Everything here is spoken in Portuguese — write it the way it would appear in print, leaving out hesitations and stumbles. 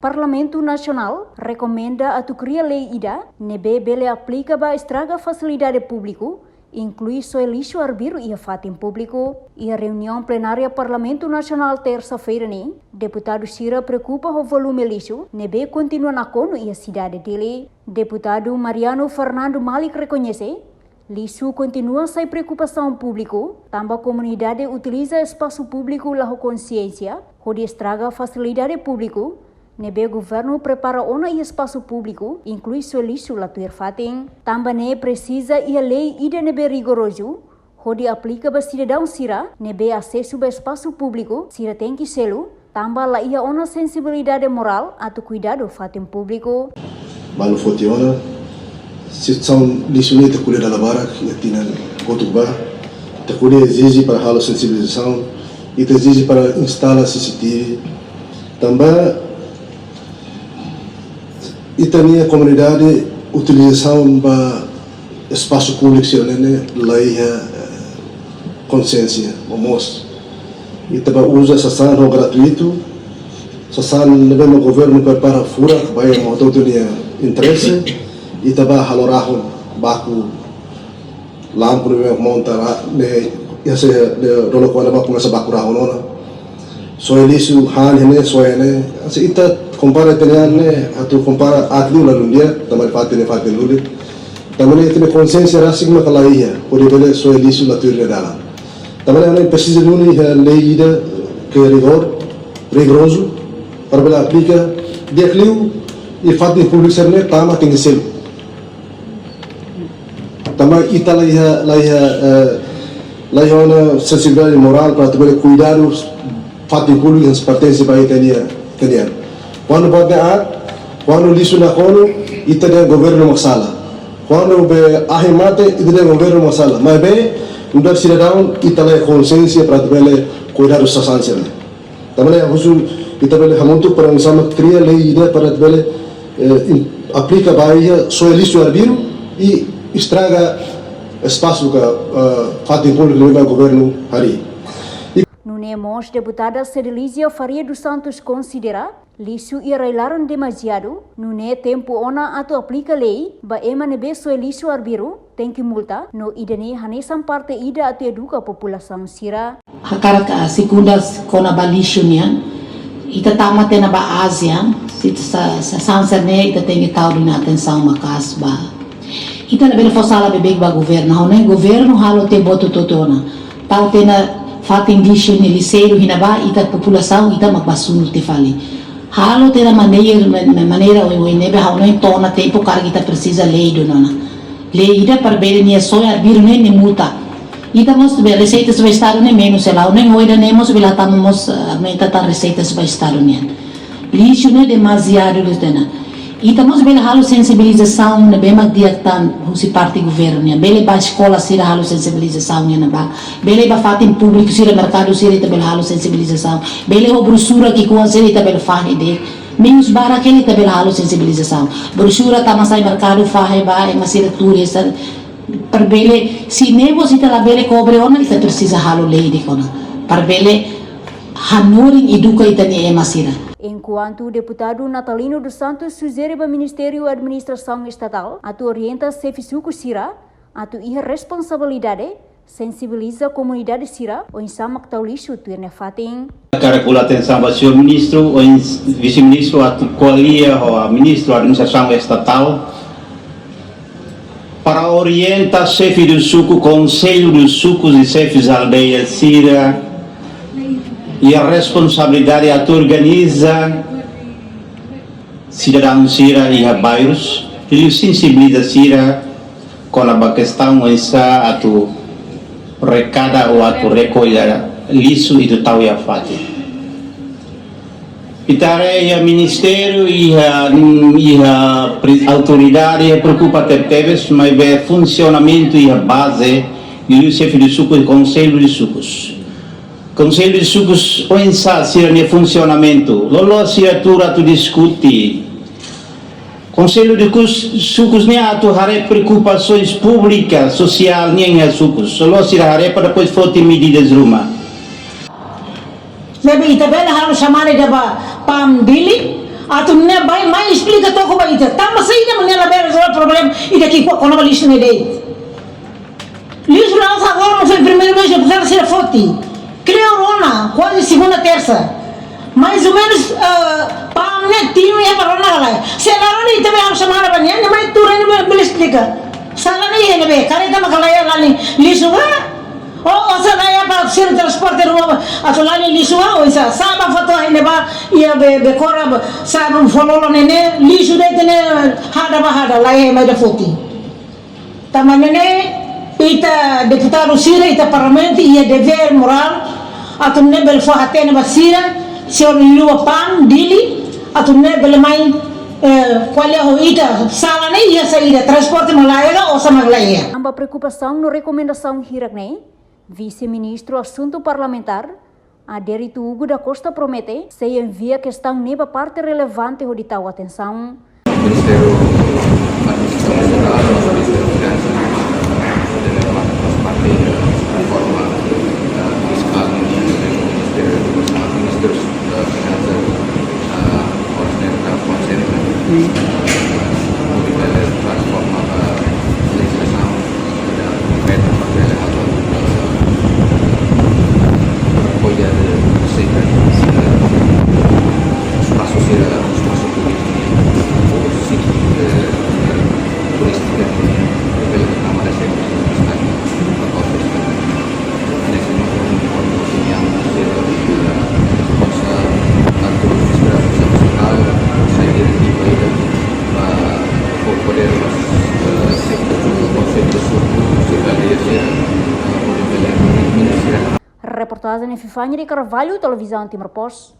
Parlamento Nacional recomenda a tu cria lei ida, nebe bele aplica ba estraga facilidade público, inclui só lixo arbiro e fato em público. E a reunião plenária Parlamento Nacional terça-feira nem, deputado Cira preocupa o volume lixo, nebe continua na cono e a cidade dele. Deputado Mariano Fernando Malik reconhece, lixo continua sem preocupação público, também a comunidade utiliza espaço público lá consciência, onde estraga facilidade público, nebe governo prepara ona e espaço público, inclui seu lixo lá tuer fatem. Também precisa e a lei ida nebe rigoroso, onde aplica ba cidadão Cira, nebe acesso ba espaço público, Cira tem que selo, também lá ia ona sensibilidade moral atau cuidado fatem público. Malu fotiona, situação lixo nem te colher da labara, que tinha gotuba, te colher exige para halo sensibilização e te exige para instalar CCTV. Também e também a comunidade utilização para espaço público se olhando lei consciência vamos e também usa essa sala gratuito essa sala leva o governo para fora vai uma autonomia interesse e também halorar baku lampu montar ne esse rolo qual baku nessa baku rahonona so isso hal ne so ne assim ita compara teniane atau compara atli lalu dia também fatin luli também tem consciência rasigma kalaia por ele só ele isso na teoria dela também não precisa luli lei ida que rigoroso para ela aplica dia clio e fatin público serne tama tem que ser também ita lá uma sensibilidade moral para também cuidar os fatin público que pertence para itania quando quando lixo na kono ita dia governo masalah quando be ahimate ita dia governo masalah mas be untuk cidadão ita le consciência para bele cuidar dos sasancias também é uso ita bele hamuntu para sama cria lei ida para bele aplica baia só lixo arbiro e estraga espaço que fatin público do governo hari. Nunemos deputada Cedilizia Faria dos Santos considera lixo irrelaram demasiado, nune tempo ona atau aplica lei, ba ema nebe soe lixo arbiro, tem que multa, no idane hanesan parte ida atau educa população Cira. Hakarak sekundas kona ba lixo niyan, ita tama tena ba Asia, sa sansa ne ita tem que tauri na atenção makas ba. Ita na bela fosala bebeg ba governo halo te boto totona, tau tena fatin lixo ni liseiro hinaba ita população ita magbasuno te fali. Halo tena maneira o nebe haunoi tona tempo cara kita precisa lei do nona. Lei ida para bele ni soia arbiro nem multa. Ita mos be receitas vai estar nem menos ela nem hoida nemos bila tamamos aumenta ta receitas vai estar nem. Lixo ne demasiado tena. Ita mos bele halo sensibilização ne be magdiatan husi parte governo ne bele ba escola sira halo sensibilização ne ba bele ba fatin público sira mercado sira ita bele halo sensibilização bele ho brosura que com sira ita bele fahe de menos bara que ita bele halo sensibilização brosura ta masai mercado fahe ba e masira turista per bele si nebo ita la bele cobre ona ita precisa halo lei de kona per bele hanuring educa ita ni e masira. Enquanto o deputado Natalino dos Santos sugere ao Ministério da Administração Estatal a orienta Sefisuco Cira a ia responsabilidade sensibiliza a comunidade Cira ou em samak tau lixo tu ne fating. Caracula atenção ao senhor ministro ou vice-ministro a colia ou a ministro da Administração Estatal para orientar chefe do suco, conselho dos sucos e chefes da aldeia Cira e a responsabilidade a organiza cidadão Cira e a bairros e sensibiliza Cira com a questão essa a tu recada ou a tu recolher lixo e tu tau ia fati. Itare a ministério e a autoridade preocupa teves mas o funcionamento e a base do chefe de suco e conselho de sucos. Conselho de sucos onsa sira ne funcionamento lolo sira tu discute Conselho de sucos ne atu hare preocupações públicas social nem é sucos lolo sira hare para depois foto medidas rumah Lebe itabela halo chamare daba pam dili Atunne bai mai explica to ko bai ita. Tama sa ina manela bera resolve problem ita ki ko na lixo ne dei. Lixo não sa agora não foi primeiro mês apesar de ser forte. Criou rona quase segunda terça. Mais ou menos pam ne tino ya parona lá. Se la rona ita be am semana banyak ne mai turun ne be explica. Sala ne ne be kare ta makalaya lali lixo ba. Oh, sa daya pa sir transporte rumah atolani lisua o isa sama foto ini ba ia be kora sa follow nene lisu de tene hada lai mai da foti tamanene ita deputado sira ita parlamento ia dever moral atunne bel fo hatene basira se on lua pan dili atunne bel mai qual ho ita sala ne ia saída transporte malaya o sama malaya amba preocupação no recomendação hirakne Vice-Ministro Assunto Parlamentar, Aderito Hugo da Costa promete, se envia questão neba parte relevante de tal atenção. Ministério Nacional, Ministério Finanças, parte reforma fiscal ini, Ministério Finanças, konsen, kita transforma legislação apoiar espaço turística pela Câmara de nesse momento opinião nossa administração nacional sai diretiva para poder o Conselho do Sul se realizar o nível ministerial. Reportagem em Fifanya de Carvalho, Televisão Timor Post.